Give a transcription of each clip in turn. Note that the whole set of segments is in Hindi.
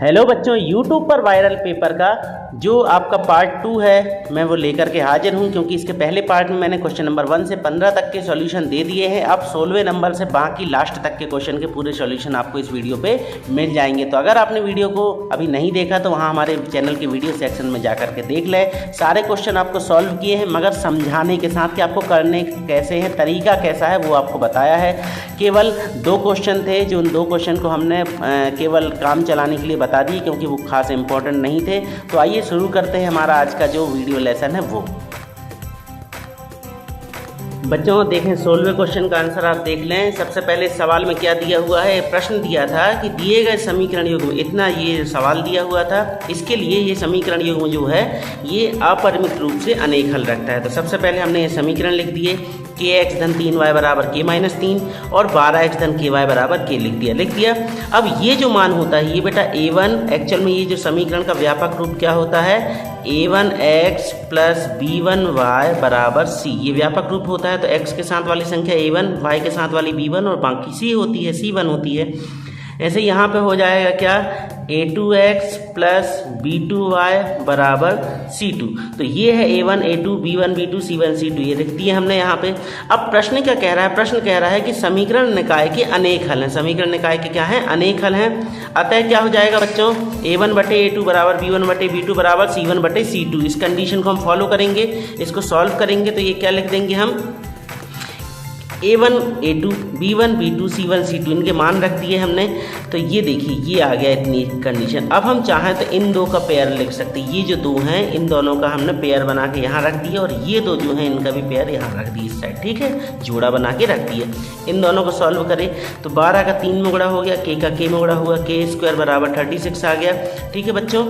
हेलो बच्चों, YouTube पर वायरल पेपर का जो आपका पार्ट 2 है मैं वो लेकर के हाजिर हूँ, क्योंकि इसके पहले पार्ट में मैंने क्वेश्चन नंबर 1 से 15 तक के सॉल्यूशन दे दिए हैं। अब 16वें नंबर से बाकी लास्ट तक के क्वेश्चन के पूरे सॉल्यूशन आपको इस वीडियो पे मिल जाएंगे। तो अगर आपने वीडियो को अभी नहीं देखा तो वहाँ हमारे चैनल के वीडियो सेक्शन में जा कर के देख ले। सारे क्वेश्चन आपको सॉल्व किए हैं, मगर समझाने के साथ कि आपको करने कैसे हैं, तरीका कैसा है वो आपको बताया है। केवल 2 क्वेश्चन थे जो उन 2 क्वेश्चन को हमने केवल काम चलाने के लिए बता दिए, क्योंकि वो खास इंपॉर्टेंट नहीं थे। तो आइए शुरू करते हैं हमारा आज का जो वीडियो लेसन है वो। बच्चों देखें 16वें क्वेश्चन का आंसर आप देख लें। सबसे पहले सवाल में क्या दिया हुआ है, प्रश्न दिया था कि दिए गए समीकरण युग्म, इतना ये सवाल दिया हुआ था। इसके लिए ये समीकरण युग्म जो है ये अपरिमित रूप से अनेक हल रखता है। तो सबसे पहले हमने ये समीकरण लिख दिए, kx धन 3y बराबर k-3 और 12x धन ky बराबर k लिख दिया। अब ये जो मान होता है ये बेटा a1, एक्चुअल में ये जो समीकरण का व्यापक रूप क्या होता है, a1x प्लस b1y बराबर c, ये व्यापक रूप होता है। तो x के साथ वाली संख्या a1, y के साथ वाली b1 और बाकी c होती है, c1 होती है। ऐसे यहाँ पे हो जाएगा क्या, a2x प्लस b2y बराबर c2। तो ये है a1 a2 b1 b2 c1 c2, ये लिख दिए हमने यहाँ पे। अब प्रश्न क्या कह रहा है, प्रश्न कह रहा है कि समीकरण निकाय के अनेक हल हैं। समीकरण निकाय के क्या हैं, अनेक हल हैं। अतः क्या हो जाएगा बच्चों, a1 बटे a2 बराबर b1 बटे b2 बराबर c1 बटे c2। इस कंडीशन को हम फॉलो करेंगे, इसको सॉल्व करेंगे। तो ये क्या लिख देंगे हम, a1 a2 b1 b2 c1 c2 इनके मान रख दिए हमने। तो ये देखिए ये आ गया इतनी कंडीशन। अब हम चाहें तो इन 2 का पेयर लिख सकते हैं। ये जो 2 हैं इन दोनों का हमने पेयर बना के यहाँ रख दिया, और ये 2 जो हैं इनका भी पेयर यहाँ रख दिए इस साइड, ठीक है, जोड़ा बना के रख दिए। इन दोनों को सॉल्व करें तो 12 का 3 में गुणा हो गया, k का k में गुणा हुआ, k² बराबर 36 आ गया, ठीक है बच्चों।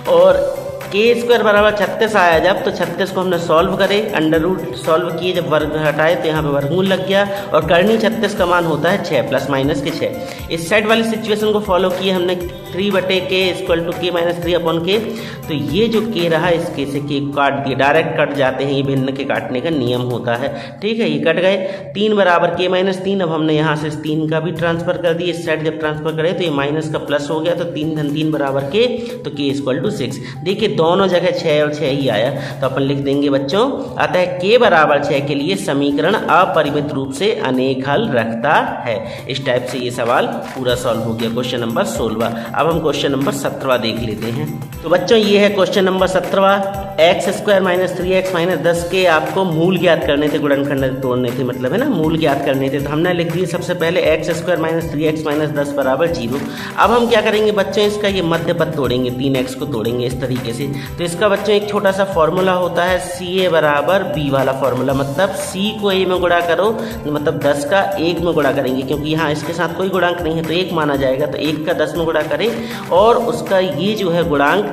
और k² बराबर 36 आया जब, तो 36 को हमने सॉल्व करे, अंडर रूट सॉल्व किए, जब वर्ग हटाए तो यहाँ पे वर्गमूल लग गया। और करनी 36 का मान होता है 6 प्लस माइनस के 6। इस साइड वाली सिचुएशन को फॉलो किए हमने, 3 बटे k equal to k-3 upon k। तो ये जो k रहा इसके से k काट दिए, डायरेक्ट कट जाते हैं, ये भिन्न के काटने का नियम होता है, ठीक है, ये कट गए। 3 बराबर k-3, अब हमने यहाँ से 3 का भी ट्रांसफर कर दिया, इस साइड जब ट्रांसफर करें तो ये माइनस का प्लस हो गया। तो 3 धन 3 बराबर k, तो k इक्वल टू 6। देखिए दोनों जगह 6 और 6 ही आया, तो अपन लिख देंगे बच्चों, अतः k बराबर 6 के लिए समीकरण अपरिमित रूप से अनेक हल रखता है। इस टाइप से ये सवाल पूरा सॉल्व हो गया, क्वेश्चन नंबर 16। अब हम क्वेश्चन नंबर 17 देख लेते हैं। तो बच्चों ये है question number 17। x² minus 3x minus 10 के आपको मूल ज्ञात करने थे, गुणनखंड तोड़ने थे, मतलब है ना, मूल ज्ञात करने थे। तो हमने लिख दिए सबसे पहले x² माइनस 3x माइनस 10 बराबर 0। अब हम क्या करेंगे बच्चों, इसका ये मध्य पद तोड़ेंगे, 3x को तोड़ेंगे इस तरीके से। तो इसका बच्चों एक छोटा सा फॉर्मूला होता है, CA बराबर B वाला फॉर्मूला, मतलब C को A में गुणा करो, मतलब 10 का 1 में गुणा करेंगे, क्योंकि यहाँ इसके साथ कोई गुणांक नहीं है तो 1 माना जाएगा। तो 1 का 10 में गुणा करें और उसका ये जो है गुणांक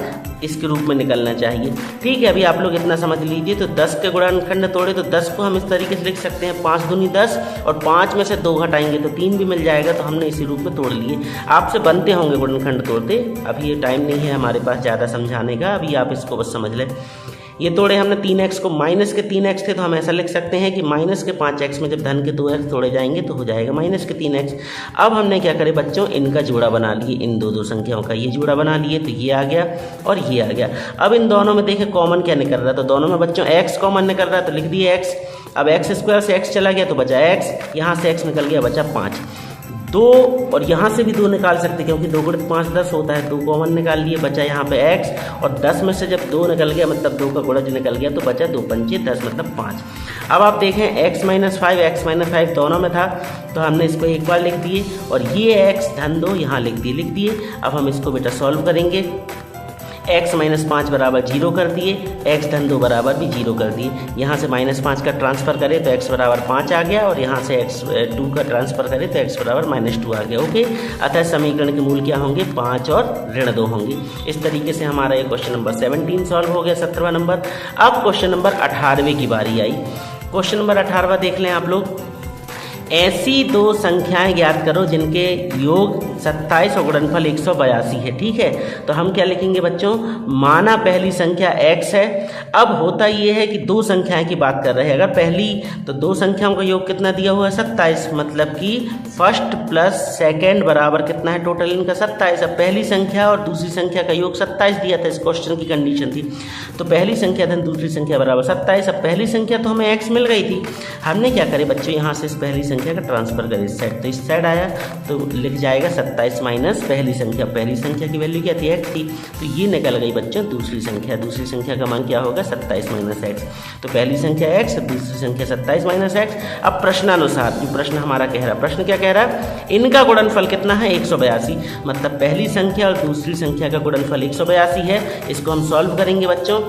इसके रूप में निकलना चाहिए, ठीक है। अभी आप लोग इतना समझ लीजिए। तो 10 के गुणनखंड तोड़े तो 10 को हम इस तरीके से लिख सकते हैं, 5 दूनी 10, और 5 में से 2 घटाएंगे तो 3 भी मिल जाएगा। तो हमने इसी रूप में तोड़ लिए। आपसे बनते होंगे गुणनखंड तोड़ते, अभी ये टाइम नहीं है हमारे पास ज़्यादा समझाने का, अभी आप इसको बस समझ लें। ये तोड़े हमने 3x को, माइनस के 3x थे तो हम ऐसा लिख सकते हैं कि माइनस के 5x में जब धन के 2x तोड़े जाएंगे तो हो जाएगा माइनस के 3x। अब हमने क्या करे बच्चों, इनका जोड़ा बना लिए, इन दो संख्याओं का ये जोड़ा बना लिए, तो ये आ गया और ये आ गया। अब इन दोनों में देखें कॉमन क्या निकल रहा है, तो दोनों में बच्चों x कॉमन निकल रहा है, तो लिख दिए x। अब x² से x चला गया तो बचा x, यहाँ से x निकल गया बचा 5। 2 और यहाँ से भी 2 निकाल सकते हैं, क्योंकि 2 गुणित 5 10 होता है। 2 कॉमन निकाल लिए, बचा यहाँ पे x, और 10 में से जब 2 निकल गया मतलब 2 का गुणज निकल गया, तो बचा 2 पंचे 10 मतलब 5। अब आप देखें x माइनस 5 दोनों में था, तो हमने इसको एक बार लिख दिए, और ये x धन 2 यहाँ लिख दिए। अब हम इसको बेटा सॉल्व करेंगे। x माइनस 5 बराबर 0 कर दिए, x धन 2 बराबर भी 0 कर दिए। यहाँ से माइनस 5 का ट्रांसफर करें तो x बराबर 5 आ गया, और यहाँ से x2 का ट्रांसफर करें तो x बराबर -2 आ गया, ओके। अतः समीकरण के मूल क्या होंगे, 5 और ऋण 2 होंगे। इस तरीके से हमारा ये क्वेश्चन नंबर 17 सॉल्व हो गया, 17वां नंबर। अब क्वेश्चन नंबर 18वें की बारी आई। क्वेश्चन नंबर 18वां देख लें आप लोग। ऐसी 2 संख्याएं ज्ञात करो जिनके योग 27 और गुणनफल 182 है। ठीक है, तो हम क्या लिखेंगे बच्चों, माना पहली संख्या x है। अब होता ये है कि दो संख्याएं की बात कर रहे हैं, अगर पहली तो दो संख्याओं का योग कितना दिया हुआ है 27, मतलब कि फर्स्ट प्लस सेकेंड बराबर कितना है टोटल इनका 27। अब पहली संख्या और दूसरी संख्या का योग 27 दिया था, इस क्वेश्चन की कंडीशन थी, तो पहली संख्या धन दूसरी संख्या बराबर 27। अब पहली संख्या तो हमें x मिल गई थी, हमने क्या करे बच्चों यहाँ से इस पहली संख्या का ट्रांसफर करें इस साइड, तो इस साइड आया तो लिख जाएगा 27 माइनस पहली संख्या की वैल्यू क्या थी x थी, तो ये निकल गई बच्चों दूसरी संख्या का मान क्या होगा 27 माइनस एक्स। तो पहली संख्या x, दूसरी संख्या 27 माइनस एक्स। अब प्रश्नानुसार जो प्रश्न हमारा कह रहा है, प्रश्न क्या कह रहा है, इनका गुणनफल कितना है 182, मतलब पहली संख्या और दूसरी संख्या का गुणनफल 182 है। इसको हम सॉल्व करेंगे बच्चों,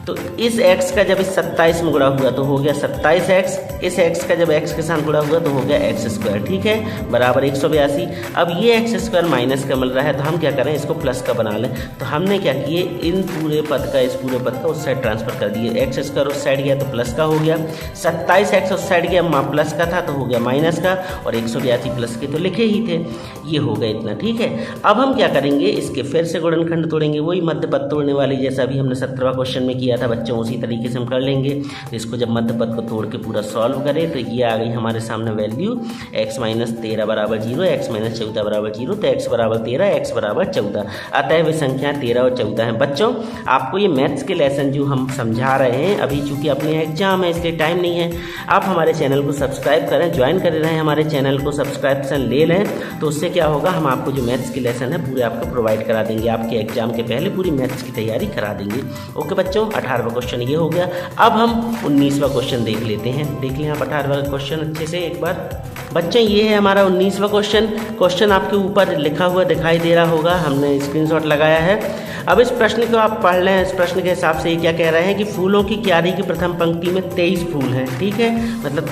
तो इस x का जब इस 27 में गुणा हुआ तो हो गया 27x, इस x का जब x के साथ गुणा हुआ तो हो गया x स्क्वायर। ठीक है, बराबर 182। अब ये x स्क्वायर माइनस का मिल रहा है, तो हम क्या करें इसको प्लस का बना लें। तो हमने क्या किए, इन पूरे पद का इस पूरे पद का उस साइड ट्रांसफर कर दिए, x स्क्वायर उस साइड गया तो प्लस का हो गया, 27x उस साइड गया प्लस का था तो हो गया माइनस का, और 182 प्लस के तो लिखे ही थे, ये हो गया इतना। ठीक है, अब हम क्या करेंगे, इसके फिर से गुणनखंड तोड़ेंगे, वही मध्य पद तोड़ने वाली जैसा भी हमने 17वां क्वेश्चन में किया था बच्चों, उसी तरीके से हम कर लेंगे। तो इसको जब मध्य पद को तोड़ के पूरा सॉल्व करें तो ये आ गई हमारे सामने वैल्यू x माइनस 13 बराबर 0, x माइनस 14 बराबर 0, तो x बराबर 13, x बराबर 14, अतः वे संख्याएं 13 और 14 हैं। बच्चों आपको ये मैथ्स के लेसन जो हम समझा रहे हैं अभी, चूंकि अपने एग्जाम है इसलिए टाइम नहीं है, आप हमारे चैनल को सब्सक्राइब करें, ज्वाइन कर रहे हैं हमारे चैनल को, सब्सक्रिप्शन ले लें, तो उससे क्या होगा, हम आपको जो मैथ्स के लेसन है पूरे आपको प्रोवाइड करा देंगे, आपके एग्जाम के पहले पूरी मैथ्स की तैयारी करा देंगे। ओके बच्चों, 18वां क्वेश्चन ये हो गया। अब हम 19वां क्वेश्चन देख लेते हैं, देख लें आप 18वां क्वेश्चन अच्छे से एक बार। बच्चों ये है हमारा 19वां क्वेश्चन आपके ऊपर लिखा हुआ दिखाई दे रहा होगा, हमने स्क्रीनशॉट लगाया है। अब इस प्रश्न को आप पढ़ लें, इस प्रश्न के हिसाब से ये क्या कह रहे हैं कि फूलों की क्यारी की प्रथम पंक्ति में 23 फूल हैं। ठीक है, मतलब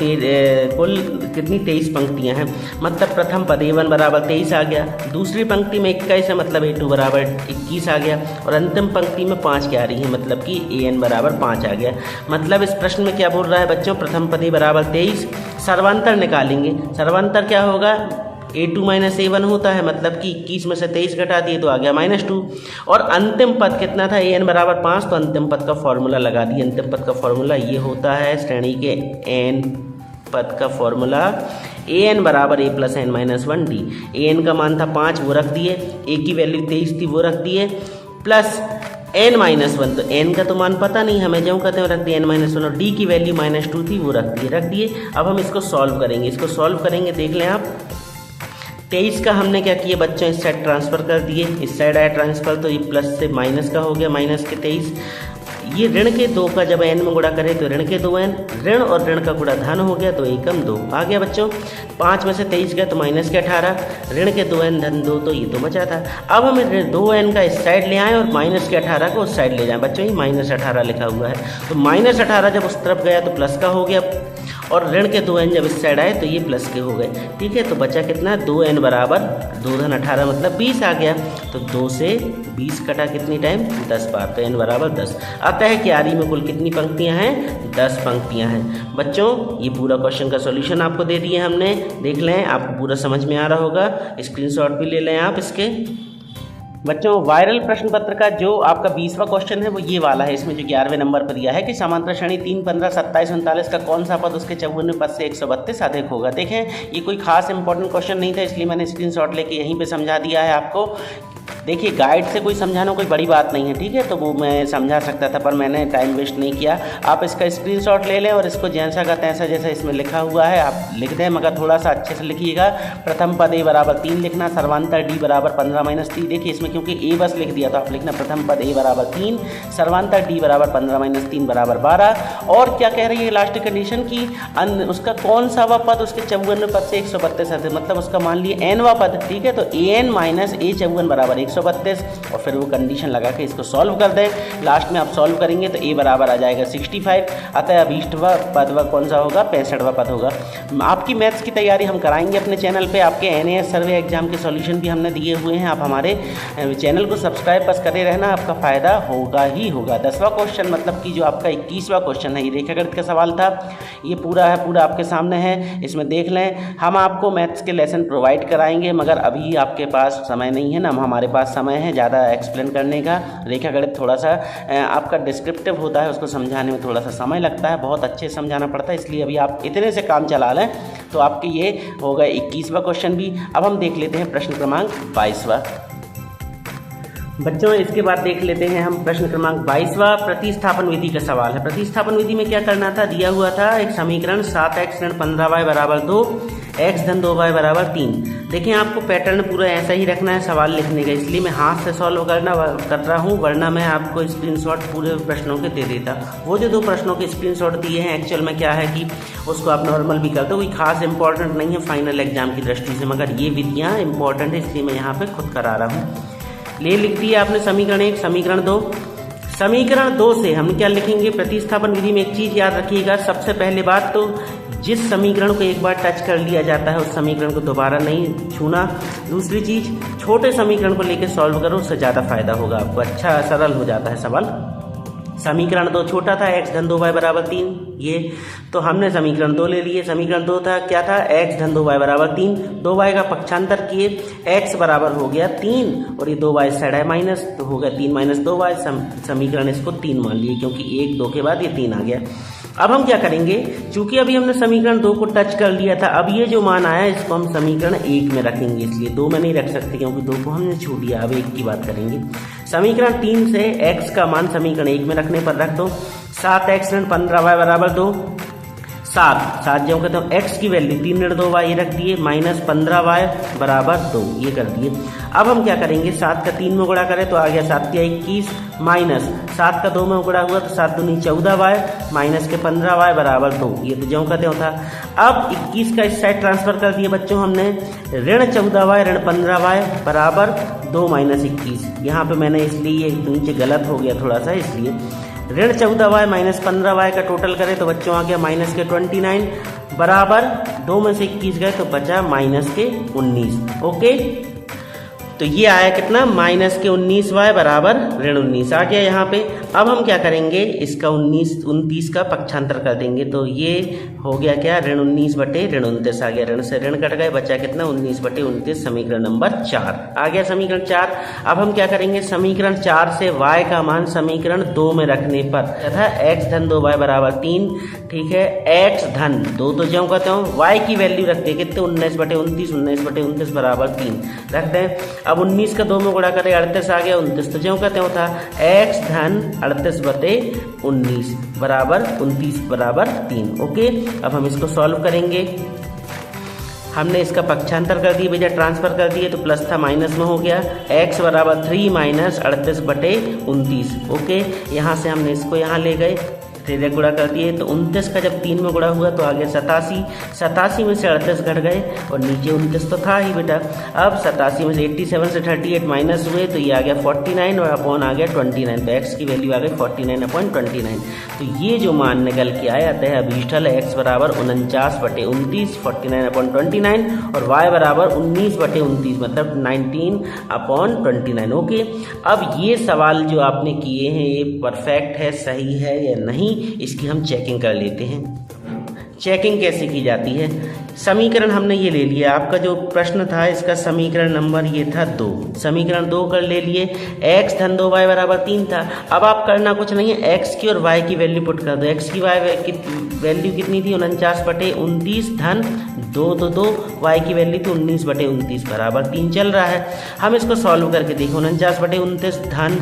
कुल कितनी 23 पंक्तियां हैं, मतलब प्रथम पद A1 बराबर 23 आ गया, दूसरी पंक्ति में 21 है मतलब A2 बराबर 21 आ गया, और अंतिम पंक्ति में 5 क्यारी है मतलब कि AN बराबर 5 आ गया। मतलब इस प्रश्न में क्या बोल रहा है बच्चों, प्रथम पद A बराबर 23, सर्वांतर निकालेंगे, सर्वांतर क्या होगा, A2 माइनस A1 होता है, मतलब कि 21 में से 23 घटा दिए तो आ गया -2, और अंतिम पद कितना था AN बराबर 5, तो अंतिम पद का फॉर्मूला लगा दिए। अंतिम पद का फॉर्मूला ये होता है, श्रेणी के n पद का फॉर्मूला AN बराबर A plus n minus 1D। AN का मान था 5, वो रख दिए, A की वैल्यू 23 थी वो रख दिए, प्लस n माइनस 1, तो n का तो मान पता नहीं हमें, जो कहते हैं रख दिए n माइनस 1, और D की वैल्यू -2 थी वो रख दिए। अब हम इसको सॉल्व करेंगे, देख लें आप। 23 का हमने क्या किया बच्चों, इस साइड ट्रांसफ़र कर दिए, इस साइड आया ट्रांसफ़र, तो ये प्लस से माइनस का हो गया, माइनस के 23। ये ऋण के 2 का जब n में गुणा करें तो ऋण के 2n, ऋण और ऋण का गुणा धन हो गया, तो एकम 2 आ गया बच्चों। 5 में से 23 गया तो माइनस के 18, ऋण के 2n धन 2, तो ये तो बचा था। अब हम 2n का इस साइड ले आएँ और माइनस के 18 को उस साइड ले जाएँ। बच्चों ये -18 लिखा हुआ है, तो -18 जब उस तरफ गया तो प्लस का हो गया, और ऋण के 2n जब इस साइड आए तो ये प्लस के हो गए। ठीक है, तो बचा कितना, 2n बराबर 2 धन 18 मतलब 20 आ गया, तो 2 से 20 कटा कितनी टाइम, 10 बार, तो n बराबर 10। अतः क्यारी में कुल कितनी पंक्तियां हैं, 10 पंक्तियां हैं। बच्चों ये पूरा क्वेश्चन का सॉल्यूशन आपको दे दिए हमने, देख लें, आपको पूरा समझ में आ रहा होगा, स्क्रीनशॉट भी ले लें आप इसके। बच्चों वायरल प्रश्न पत्र का जो आपका 20वां क्वेश्चन है वो ये वाला है, इसमें जो 11वें नंबर पर दिया है कि समांतर श्रेणी 3, 15, 27, 39 का कौन सा पद उसके 54वें पद से 132 अधिक होगा। देखें ये कोई खास इंपॉर्टेंट क्वेश्चन नहीं था, इसलिए मैंने स्क्रीनशॉट लेके यहीं पे समझा दिया है आपको। देखिए गाइड से कोई समझाना कोई बड़ी बात नहीं है, ठीक है, तो वो मैं समझा सकता था पर मैंने टाइम वेस्ट नहीं किया। आप इसका स्क्रीनशॉट ले लें और इसको जैसा का तैसा जैसा इसमें लिखा हुआ है आप लिख दें, मगर थोड़ा सा अच्छे से लिखिएगा। प्रथम पद A बराबर 3 लिखना, सर्वांतर D बराबर 15 माइनस 3। देखिए इसमें क्योंकि A बस लिख दिया तो आप लिखना प्रथम पद A बराबर 3, सर्वांतर D बराबर 15 माइनस 3 बराबर 12। और क्या कह रही है लास्ट कंडीशन की, उसका कौन सा वा पद उसके 54वें पद से 132 है, मतलब उसका मान लिए n वा पद, ठीक है, तो an माइनस A 54 बराबर 132 और फिर वो कंडीशन लगा के इसको सॉल्व कर दें। लास्ट में आप सॉल्व करेंगे तो a बराबर आ जाएगा 65। अतः अभीष्टवा पद कौन सा होगा, 65वां पद होगा। आपकी मैथ्स की तैयारी हम कराएंगे अपने चैनल पे। आपके NAS सर्वे एग्जाम के सॉल्यूशन भी हमने दिए हुए हैं। आप हमारे चैनल को सब्सक्राइब बस करे रहना, आपका फ़ायदा होगा ही होगा। 10वां क्वेश्चन मतलब कि जो आपका 21वां क्वेश्चन है, ये रेखागणित का सवाल था। ये पूरा आपके सामने है, इसमें देख लें। हम आपको मैथ्स के लेसन प्रोवाइड कराएंगे, मगर अभी आपके पास समय नहीं है ना, हमारे पास समय है ज़्यादा एक्सप्लेन करने का। रेखागणित थोड़ा सा आपका डिस्क्रिप्टिव होता है, उसको समझाने में थोड़ा सा समय लगता है, बहुत अच्छे से समझाना पड़ता है। इसलिए अभी आप इतने से काम चला लें तो आपके ये होगा 21वां क्वेश्चन भी। अब हम देख लेते हैं प्रश्न क्रमांक 22वां। बच्चों इसके बाद देख लेते हैं हम प्रश्न क्रमांक 22वां, प्रतिस्थापन विधि का सवाल है। प्रतिस्थापन विधि में क्या करना था, दिया हुआ था एक समीकरण 7x ऋण 15y बराबर 2, x धन 2y बराबर 3। देखिए आपको पैटर्न पूरा ऐसा ही रखना है सवाल लिखने का, इसलिए मैं हाथ से सॉल्व कर रहा हूँ, वरना मैं आपको स्क्रीनशॉट पूरे प्रश्नों के दे देता। वो जो 2 प्रश्नों के स्क्रीनशॉट दिए हैं, एक्चुअल में क्या है कि उसको आप नॉर्मल भी कर दो, कोई खास इंपॉर्टेंट नहीं है फाइनल एग्जाम की दृष्टि से, मगर ये विधियाँ इंपॉर्टेंट है, इसलिए मैं यहाँ पर खुद करा रहा हूँ। ले लिख दिया आपने समीकरण 1, समीकरण 2। समीकरण 2 से हम क्या लिखेंगे, प्रतिस्थापन विधि में एक चीज़ याद रखिएगा। सबसे पहले बात तो जिस समीकरण को एक बार टच कर लिया जाता है उस समीकरण को दोबारा नहीं छूना। दूसरी चीज़, छोटे समीकरण को लेकर सॉल्व करो, उससे ज़्यादा फायदा होगा आपको, अच्छा सरल हो जाता है सवाल। समीकरण 2 छोटा था, x धन 2y बराबर 3, ये तो हमने समीकरण 2 ले लिए। समीकरण 2 था क्या था, x धन 2y बराबर 3, 2y का पक्षांतर किए, x बराबर हो गया 3 और ये 2y साइड है माइनस, तो हो गया 3 माइनस 2y। समीकरण इसको 3 मान लिए क्योंकि 1 2 के बाद ये 3 आ गया। अब हम क्या करेंगे, चूंकि अभी हमने समीकरण 2 को टच कर लिया था, अब ये जो मान आया इसको हम समीकरण 1 में रखेंगे, इसलिए 2 में नहीं रख सकते क्योंकि 2 को हमने छू दिया। अब 1 की बात करेंगे। समीकरण 3 से x का मान समीकरण 1 में रखने पर रख दो। 7x ऋण 15y बराबर 2, 7 जो कहते हैं x की वैल्यू 3 ऋण 2y ये रख दिए, माइनस 15y बराबर 2 ये कर दिए। अब हम क्या करेंगे, 7 का 3 में गुणा करें तो आ गया 7 या 21, माइनस 7 का 2 में गुणा हुआ तो 7 दूनी 14y, माइनस के 15y बराबर 2, ये तो ज्यों कहते था। अब 21 का इस साइड ट्रांसफर कर दिए बच्चों हमने, ऋण 14y ऋण 15y बराबर 2 माइनस 21। यहाँ पे मैंने इसलिए ये नीचे गलत हो गया थोड़ा सा, इसलिए ऋण 14y माइनस 15y का टोटल करें तो बच्चों आ गया माइनस के 29 बराबर 2 में से 21 गए तो बचा माइनस के 19। ओके, तो ये आया कितना, माइनस के 19y बराबर ऋण 19 आ गया यहाँ पे। अब हम क्या करेंगे, इसका 29 का पक्षांतर कर देंगे, तो ये हो गया क्या, ऋण 19 बटे ऋण 29 आ गया, ऋण से ऋण कट गए, बचा कितना 19 बटे 29, समीकरण नंबर 4 आ गया। समीकरण 4। अब हम क्या करेंगे, समीकरण 4 से y का मान समीकरण 2 में रखने पर तथा x धन 2y बराबर 3, ठीक है, x धन 2 तो ज्यों कहते हो, y की वैल्यू रखते कितने 19 बटे 29, 19 बटे 29 बराबर 3 रख दें। अब 19 का 2 में गुणा करें 38 आ गया, 29 तो ज्यों कहते हो था x धन 38 बटे 19 बराबर 29 बराबर 3। ओके, अब हम इसको सॉल्व करेंगे। हमने इसका पक्षांतर कर दिया भैया, ट्रांसफर कर दिए तो प्लस था माइनस में हो गया, x बराबर 3 माइनस 38 बटे 29। ओके, यहाँ से हमने इसको यहाँ ले गए, तेरे गुणा कर दिए तो 29 का जब 3 में गुणा हुआ तो आ गया 87, 87 में से 38 घट गए और नीचे 29 तो था ही बेटा। अब 87 में से 87 से 38 माइनस हुए तो ये आ गया 49 और अपॉन आ गया 29, तो x की वैल्यू आ गई 49 अपॉन 29। तो ये जो मान निकल के आया तय अभीष्टल x बराबर 49 बटे 29, 49 अपॉन 29 और y बराबर 19 बटे 29 मतलब 19 अपॉन 29। ओके, अब ये सवाल जो आपने किए हैं ये परफेक्ट है, सही है या नहीं, इसकी हम चेकिंग कर लेते हैं। चेकिंग कैसे की जाती है, समीकरण हमने ये ले लिया, आपका जो प्रश्न था इसका समीकरण नंबर ये था 2, समीकरण 2 कर ले लिए, x धन 2y बराबर 3 था। अब आप करना कुछ नहीं है, x की और y की वैल्यू पुट कर दो। x की वैल्यू कितनी थी 49 बटे 29 धन 2 तो 2, y की वैल्यू थी 19 बटे 29 बराबर 3 चल रहा है। हम इसको सॉल्व करके देखो, 49 बटे 29 धन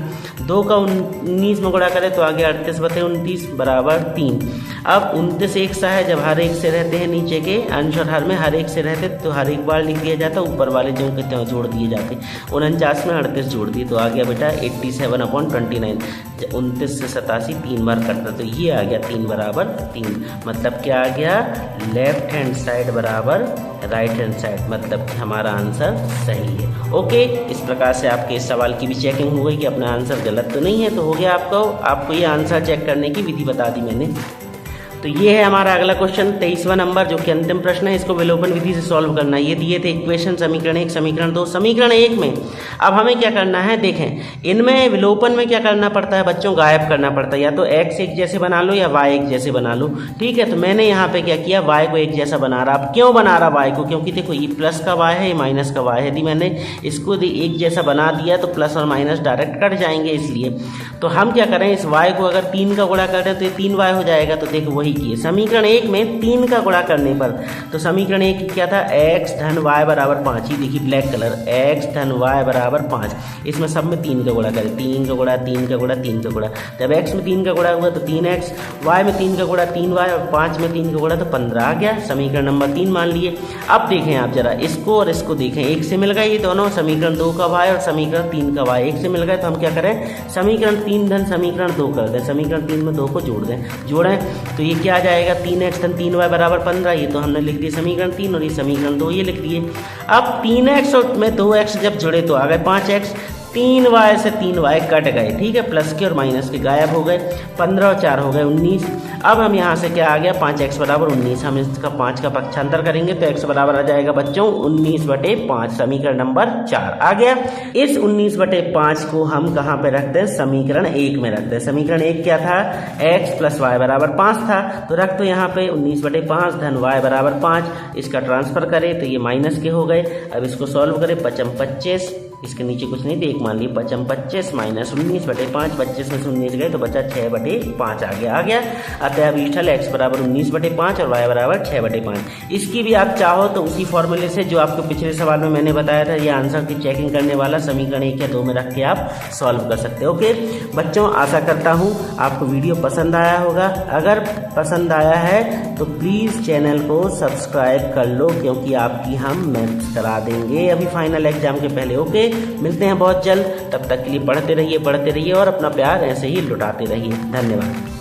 2 का 19 में गुणा करें तो आ गया 38 बटे 29 बराबर 3। अब 29 एक सा है, जब हर एक से रहते हैं नीचे के आंसर अगर हर में हर एक से रहते तो हर एक बार लिख दिया जाता, ऊपर वाले जो कहते हैं जोड़ दिए जाते। 49 में 38 जोड़ दिए तो आ गया बेटा 87/29। 29 से 87 3 बार कटता तो ये आ गया 3 बराबर 3। मतलब क्या आ गया, लेफ्ट हैंड साइड बराबर राइट हैंड साइड, मतलब कि हमारा आंसर सही है। ओके, इस प्रकार से आपके इस सवाल की भी चेकिंग हो गई कि अपना आंसर गलत तो नहीं है। तो हो गया आपको ये आंसर चेक करने की विधि बता दी मैंने। तो ये है हमारा अगला क्वेश्चन 23वां नंबर, जो कि अंतिम प्रश्न है। इसको विलोपन विधि से सॉल्व करना है। ये दिए थे इक्वेशन समीकरण 1, समीकरण 2, समीकरण 1 में अब हमें क्या करना है, देखें इनमें विलोपन में क्या करना पड़ता है बच्चों, गायब करना पड़ता है। या तो x एक जैसे बना लो या y एक जैसे बना लो, ठीक है। तो मैंने यहाँ पे क्या किया, y को एक जैसा बना रहा। अब क्यों बना रहा y को, क्योंकि देखो ये प्लस का y है, ये माइनस का y है। यदि मैंने इसको एक जैसा बना दिया तो प्लस और माइनस डायरेक्ट कट जाएंगे, इसलिए तो हम क्या करें, इस y को अगर 3 का गुणा करें तो ये 3y हो जाएगा। तो देखो वही किए, समीकरण 1 में 3 का गुणा करने पर, तो समीकरण 1 क्या था, x धन y बराबर 5। ही देखिए ब्लैक कलर, x धन y बराबर 5। इसमें सब में 3 का गुणा करें, 3 का गुणा 3 का गुणा 3 का गुणा। जब x में 3 का गुणा हुआ तो 3x, y में 3 का गुणा 3y और 5 में 3 का गुणा तो 15 आ गया। समीकरण नंबर 3 मान लिए। अब देखें आप जरा इसको और इसको देखें, एक से मिल गए ये दोनों, समीकरण 2 का y और समीकरण 3 का y एक से मिल गए। तो हम क्या करें, समीकरण 3 धन समीकरण 2 कर दें, समीकरण 3 में 2 को जोड़ दें, जोड़ें तो ये क्या आ जाएगा, 3x धन 3y बराबर 15। ये तो हमने लिख दिया समीकरण 3 और ये समीकरण 2 ये लिख दिए। अब 3x और में 2x जब जुड़े तो आ गए 5x, 3y से 3y कट गए, ठीक है, प्लस के और माइनस के गायब हो गए। 15 और 4 हो गए 19। अब हम यहाँ से क्या आ गया, 5x बराबर 19। हम इसका 5 का पक्षांतर करेंगे तो x बराबर आ जाएगा बच्चों 19/5। समीकरण नंबर 4 आ गया। इस 19/5 को हम कहाँ पे रखते हैं, समीकरण 1 में रखते हैं। समीकरण 1 क्या था, x प्लस y बराबर 5 था, तो रख दो यहाँ पे 19/5 धन y बराबर 5। इसका ट्रांसफर करें तो ये माइनस के हो गए। अब इसको सॉल्व करें, 5×25, इसके नीचे कुछ नहीं थे, 1 मान लिए, 5×25 माइनस 19/5, 25 में से 19 गए तो बचा 6/5 आ गया। अतः विष्ठल x बराबर 19/5 और y बराबर 6/5। इसकी भी आप चाहो तो उसी फॉर्मूले से जो आपको पिछले सवाल में मैंने बताया था, ये आंसर की चेकिंग करने वाला समीकरण 1 या 2 में रख के आप सॉल्व कर सकते हो। ओके बच्चों, आशा करता हूँ आपको वीडियो पसंद आया होगा। अगर पसंद आया है तो प्लीज़ चैनल को सब्सक्राइब कर लो, क्योंकि आपकी हम मैथ्स करा देंगे अभी फाइनल एग्जाम के पहले। ओके, मिलते हैं बहुत जल्द, तब तक के लिए पढ़ते रहिए और अपना प्यार ऐसे ही लुटाते रहिए। धन्यवाद।